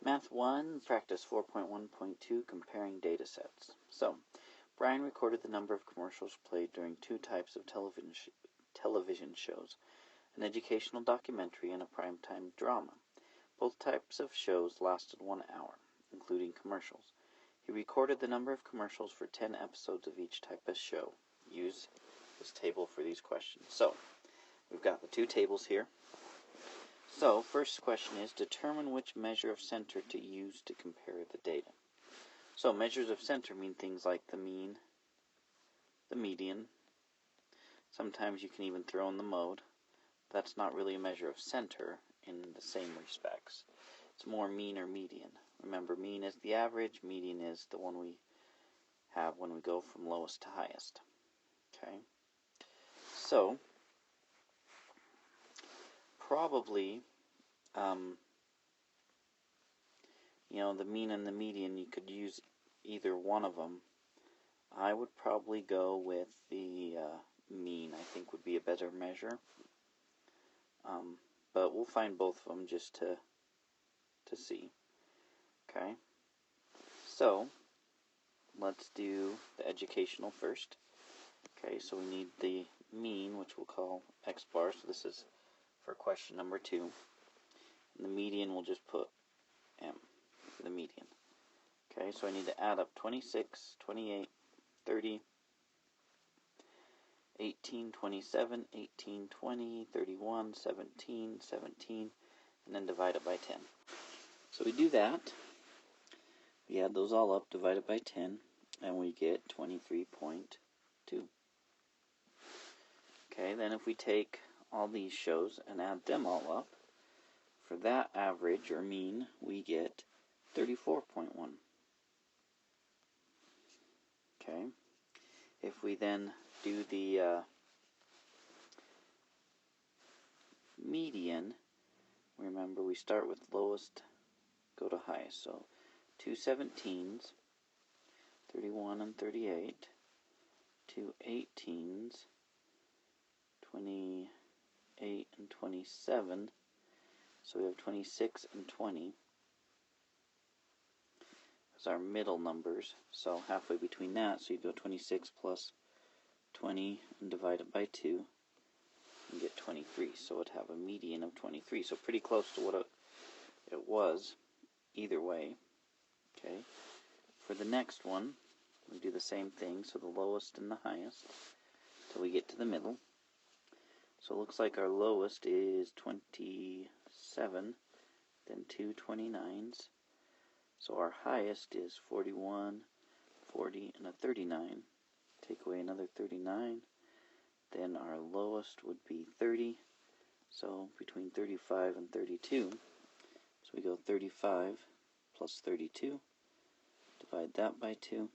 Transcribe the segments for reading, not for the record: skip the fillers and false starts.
Math 1, Practice 4.1.2, Comparing Data Sets. So, Brian recorded the number of commercials played during two types of television shows, an educational documentary and a primetime drama. Both types of shows lasted 1 hour, including commercials. He recorded the number of commercials for 10 episodes of each type of show. Use this table for these questions. So, we've got the two tables here. So, first question is, determine which measure of center to use to compare the data. So, measures of center mean things like the mean, the median. Sometimes you can even throw in the mode. That's not really a measure of center in the same respects. It's more mean or median. Remember, mean is the average, median is the one we have when we go from lowest to highest. Okay? So, probably, the mean and the median, you could use either one of them. I would probably go with the mean, I think would be a better measure. But we'll find both of them just to see. Okay? So, let's do the educational first. Okay, so we need the mean, which we'll call x bar, so this is for question number 2. And the median, we'll just put m for the median. Okay, so I need to add up 26, 28, 30, 18, 27, 18, 20, 31, 17, 17, and then divide it by 10. So we do that. We add those all up, divide it by 10, and we get 23.2. Okay, then if we take all these shows and add them all up, for that average or mean, we get 34.1. Okay, if we then do the median, remember we start with lowest, go to highest. So 2 17s, 31 and 38, 2 18s, 28 and 27, so we have 26 and 20 as our middle numbers, so halfway between that, so you go 26 plus 20 and divide it by 2 and get 23, so it would have a median of 23, so pretty close to what it was either way. Okay, for the next one we do the same thing, so the lowest and the highest till we get to the middle. So it looks like our lowest is 27, then 2 29s. So our highest is 41, 40, and a 39. Take away another 39. Then our lowest would be 30. So between 35 and 32. So we go 35 plus 32. Divide that by 2.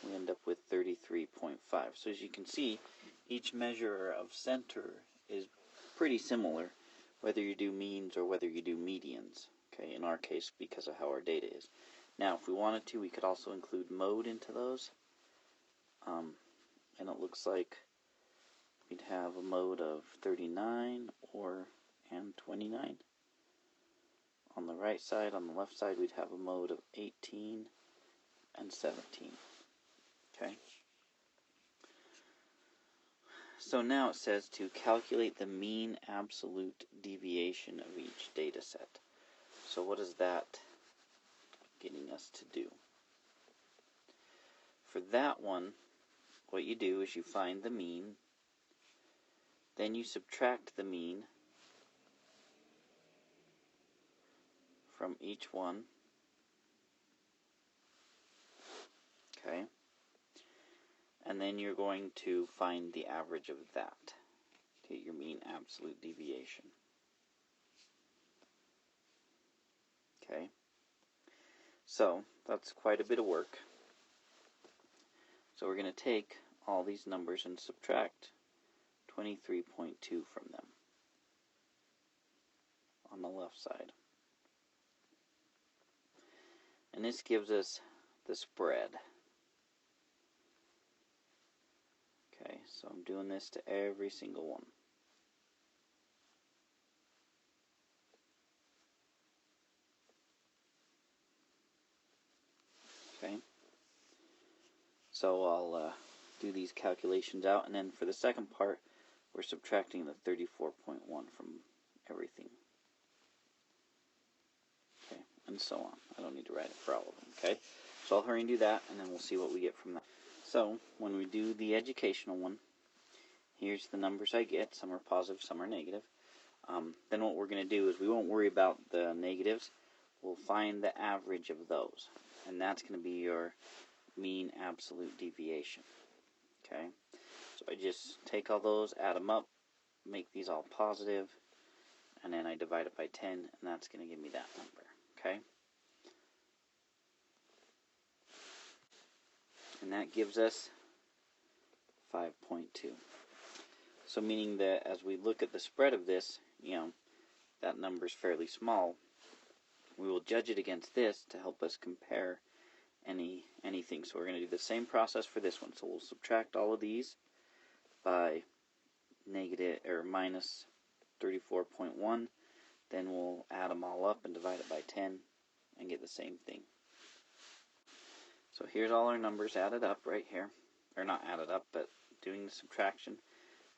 We end up with 33.5. So as you can see, each measure of center is pretty similar, whether you do means or whether you do medians. Okay, in our case, because of how our data is. Now, if we wanted to, we could also include mode into those. And it looks like we'd have a mode of 39 and 29. On the right side, on the left side, we'd have a mode of 18 and 17. Okay? So now it says to calculate the mean absolute deviation of each data set. So what is that getting us to do? For that one, what you do is you find the mean, then you subtract the mean from each one. Okay? And then you're going to find the average of that to get your mean absolute deviation. Okay, so that's quite a bit of work. So we're going to take all these numbers and subtract 23.2 from them on the left side. And this gives us the spread. Okay, so I'm doing this to every single one. So I'll do these calculations out, and then for the second part, we're subtracting the 34.1 from everything. Okay, and so on. I don't need to write it for all of them, okay? So I'll hurry and do that, and then we'll see what we get from that. So when we do the educational one, here's the numbers I get. Some are positive, some are negative. Then what we're going to do is we won't worry about the negatives. We'll find the average of those, and that's going to be your mean absolute deviation. Okay, so I just take all those, add them up, make these all positive, and then I divide it by 10, and that's going to give me that number. Okay, and that gives us 5.2. So meaning that as we look at the spread of this, that number is fairly small. We will judge it against this to help us compare anything. So we're going to do the same process for this one. So we'll subtract all of these by negative or minus 34.1. Then we'll add them all up and divide it by 10 and get the same thing. So here's all our numbers added up right here. Or not added up, but doing the subtraction.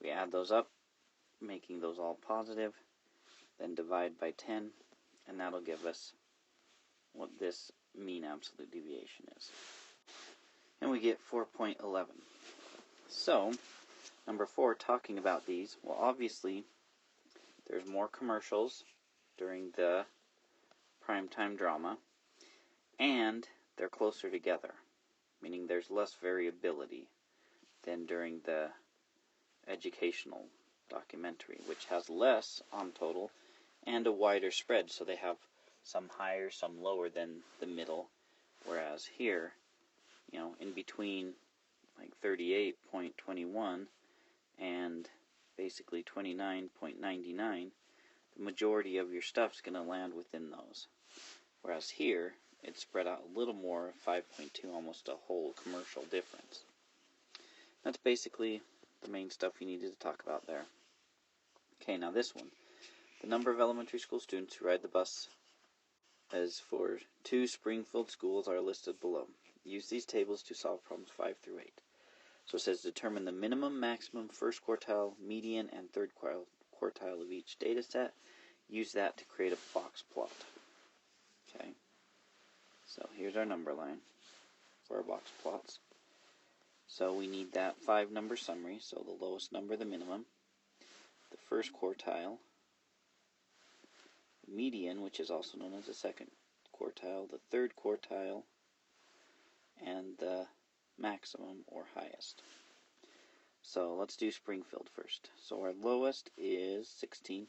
We add those up, making those all positive, then divide by 10, and that'll give us what this mean absolute deviation is. And we get 4.11. So, number 4, talking about these, well, obviously, there's more commercials during the primetime drama, and they're closer together, meaning there's less variability than during the educational documentary, which has less on total and a wider spread, so they have some higher, some lower than the middle, whereas here, in between like 38.21 and basically 29.99, the majority of your stuff's going to land within those, whereas here it's spread out a little more, 5.2, almost a whole commercial difference. That's basically the main stuff you needed to talk about there. Okay, now this one. The number of elementary school students who ride the bus as for 2 Springfield schools are listed below. Use these tables to solve problems 5 through 8. So it says determine the minimum, maximum, first quartile, median, and third quartile of each data set. Use that to create a box plot. Okay, so here's our number line for our box plots. So we need that 5-number summary, so the lowest number, the minimum, the first quartile, the median, which is also known as the second quartile, the third quartile, and the maximum or highest. So let's do Springfield first. So our lowest is 16.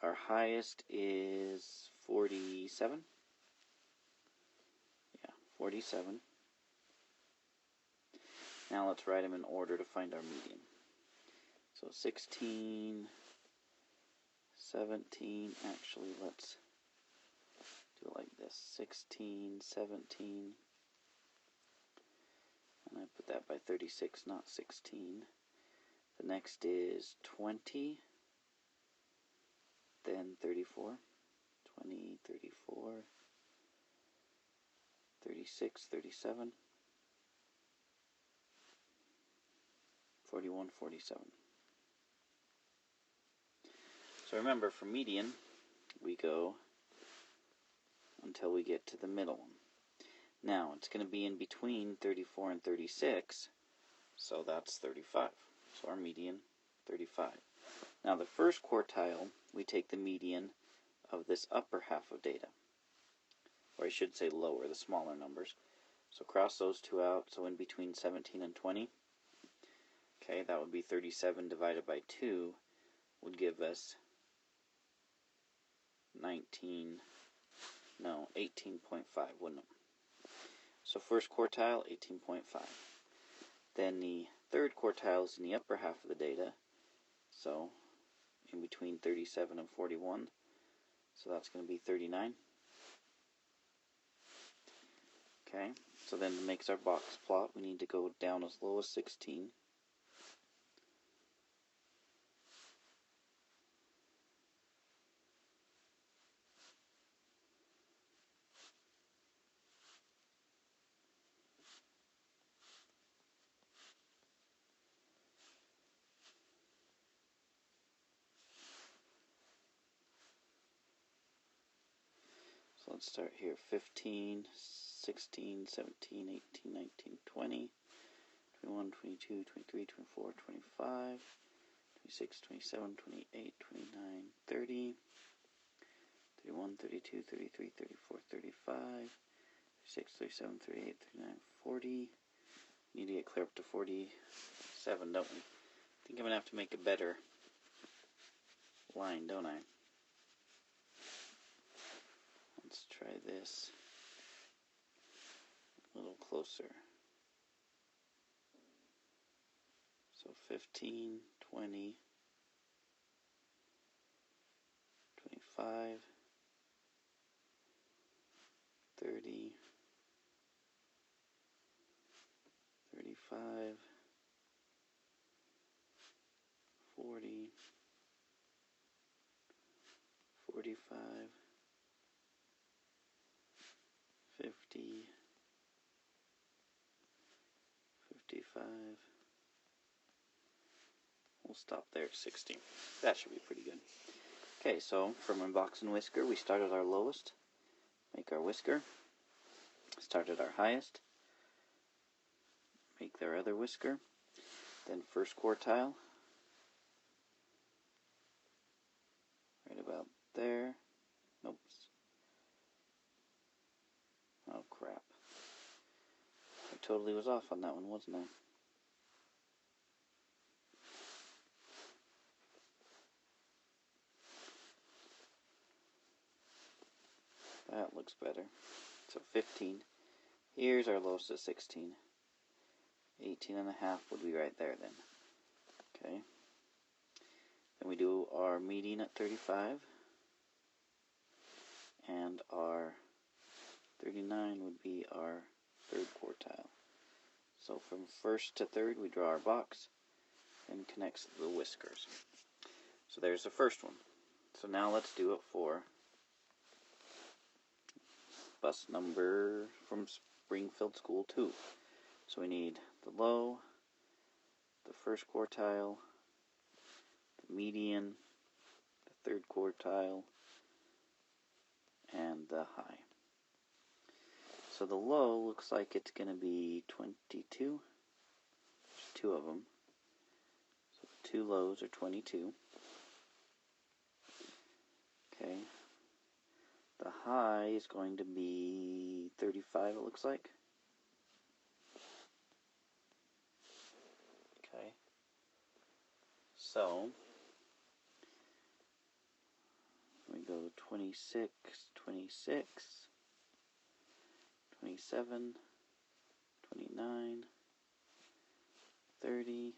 Our highest is 47. Yeah, 47. Now let's write them in order to find our median. So 16, 17, actually let's do it like this. 16, 17, and I put that by 36, not 16. The next is 20, then 34, 20, 34, 36, 37, 41, 47. So remember, for median, we go until we get to the middle one. Now, it's going to be in between 34 and 36, so that's 35. So our median, 35. Now, the first quartile, we take the median of this upper half of data. Or I should say lower, the smaller numbers. So cross those two out, so in between 17 and 20. Okay, that would be 37 divided by 2 would give us 18.5, wouldn't it? So first quartile, 18.5. Then the third quartile is in the upper half of the data, so in between 37 and 41, so that's going to be 39. Okay, so then to make our box plot, we need to go down as low as 16. So let's start here. 15, 16, 17, 18, 19, 20, 21, 22, 23, 24, 25, 26, 27, 28, 29, 30, 31, 32, 33, 34, 35, 36, 37, 38, 39, 40. Need to get clear up to 47, don't we? I think I'm going to have to make a better line, don't I? Let's try this a little closer. So 15, 20, 25, 30, 35, 40, 45, 50, 55. We'll stop there at 60. That should be pretty good. Okay, so from our box and whisker, we start at our lowest, make our whisker, start at our highest, make their other whisker, then first quartile, right about there. Nope. Oh crap. I totally was off on that one, wasn't I? That looks better. So 15. Here's our lowest at 16. 18 and a half would be right there then. Okay. Then we do our median at 35. And our 39 would be our third quartile. So from first to third we draw our box and connects the whiskers. So there's the first one. So now let's do it for bus number from Springfield School 2. So we need the low, the first quartile, the median, the third quartile, and the high. So the low looks like it's going to be 22. There's two of them. So the two lows are 22. Okay. The high is going to be 35, it looks like. Okay. So, we go 26, 26, 27, 29, 30,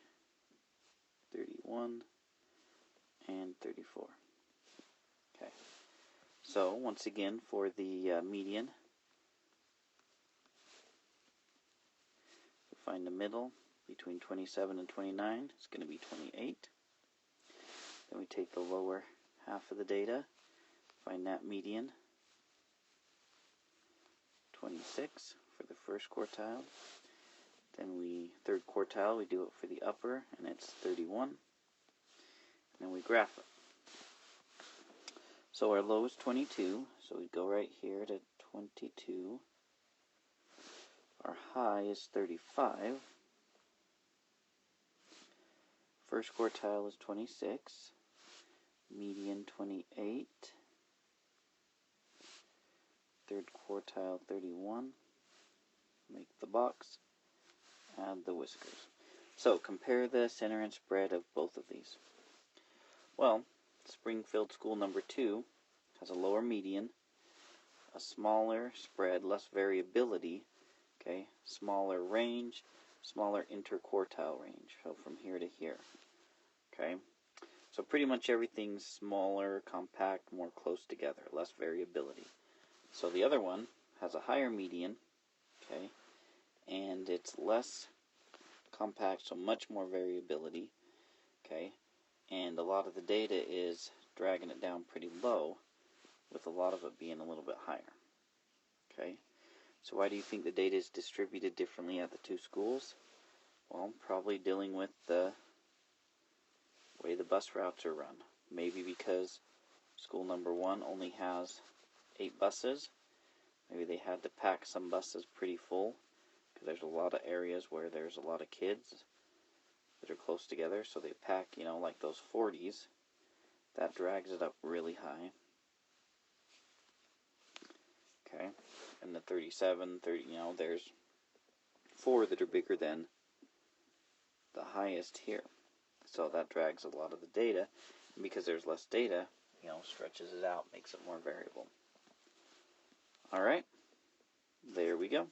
31, and 34. Okay. So, once again, for the median, we find the middle between 27 and 29. It's going to be 28. Then we take the lower half of the data, find that median, 26 for the first quartile. Then third quartile, we do it for the upper, and it's 31. And then we graph it. So our low is 22, so we go right here to 22. Our high is 35. First quartile is 26. Median 28. Third quartile 31. Make the box. Add the whiskers. So compare the center and spread of both of these. Well, Springfield School number 2 has a lower median, a smaller spread, less variability, okay, smaller range, smaller interquartile range, so from here to here, okay. So pretty much everything's smaller, compact, more close together, less variability. So the other one has a higher median, okay, and it's less compact, so much more variability, okay. And a lot of the data is dragging it down pretty low, with a lot of it being a little bit higher. Okay, so why do you think the data is distributed differently at the two schools? Well, probably dealing with the way the bus routes are run. Maybe because school number 1 only has 8 buses, Maybe they had to pack some buses pretty full, because there's a lot of areas where there's a lot of kids that are close together, so they pack, like those 40s. That drags it up really high. Okay, and the 37, 30, there's 4 that are bigger than the highest here. So that drags a lot of the data, and because there's less data, stretches it out, makes it more variable. Alright, there we go.